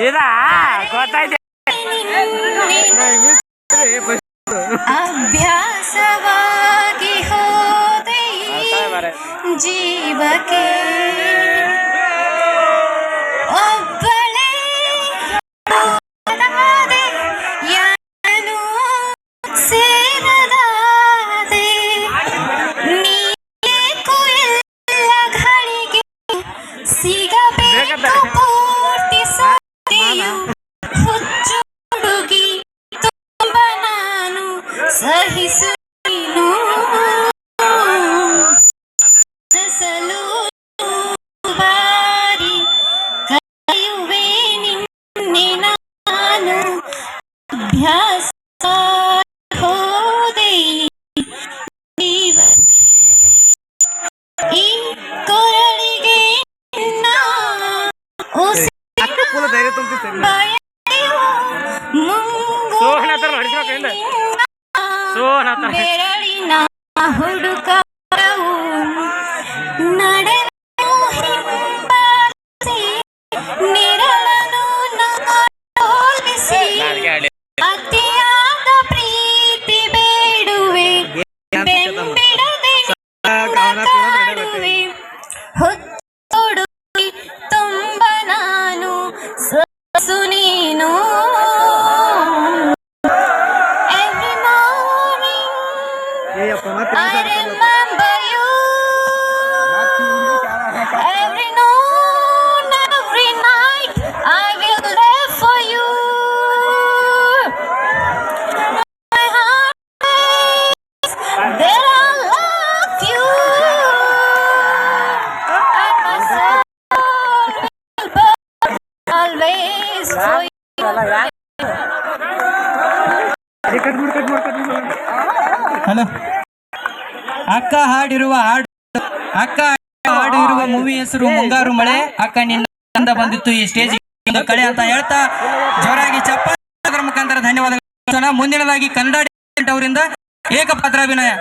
ಇದಾ ಗೊತ್ತಾಯ್ತು. ಅಭ್ಯಾಸವಾಗಿ ಹೋದೆ ಜೀವಕ್ಕೆ ಒಬ್ಬಳೇ ಯಾನು ಸೇರದಾದೆ ನೀಕು ಎಲ್ಲ ಘಳಿಗೆ ಸಿಗಬೇಕು ಪೂರ್ತಿ ಸತ್ಯೆಯು ಹುಚ್ಚು ಹುಡುಗಿ ತುಂಬ ನಾನು ಸಹಿಸುವೆನು ಸಲು ಬಾರಿ ಕರೆಯುವೆ ನಿನ್ನೆ ನಾನು ಅಭ್ಯಾಸ ಹೋದೆ ಜೀವ ಈ ಕೊರಳಿಗೆ ಬೆರಳಿನ ಹುಡುಕಾಟವು ನಡೆವು ಹಿಂಬಾಲಿಸಿ ನಿರಳನು ನಾಟೋಲಿಸಿ ಅತಿಯಾದ ಪ್ರೀತಿ ಬೇಡುವೆ ಬೆಂಬಿಡದೆ ಕಾಡುವೆ ಹುಡುಗಿ ತುಂಬ ನಾನು ಸೊಸು ನೀನು Every morning I remember you every noon every night I will live for you my heart says that I love you and my soul will burn always for you. Hello ಅಕ್ಕ ಹಾಡಿರುವ ಮೂವಿ ಹೆಸರು ಮುಂಗಾರು ಮಳೆ. ಅಕ್ಕ ನಿನ್ನಿಂದ ಬಂದಿತ್ತು ಈ stage ಕಳೆ ಅಂತ ಹೇಳ್ತಾ ಜೋರಾಗಿ ಚಪ್ಪಾಳೆ ಮುಖಾಂತರ ಧನ್ಯವಾದಗಳು. ಮುಂದಿನದಾಗಿ ಕನ್ನಡ ಅವರಿಂದ ಏಕಪಾತ್ರಾಭಿನಯ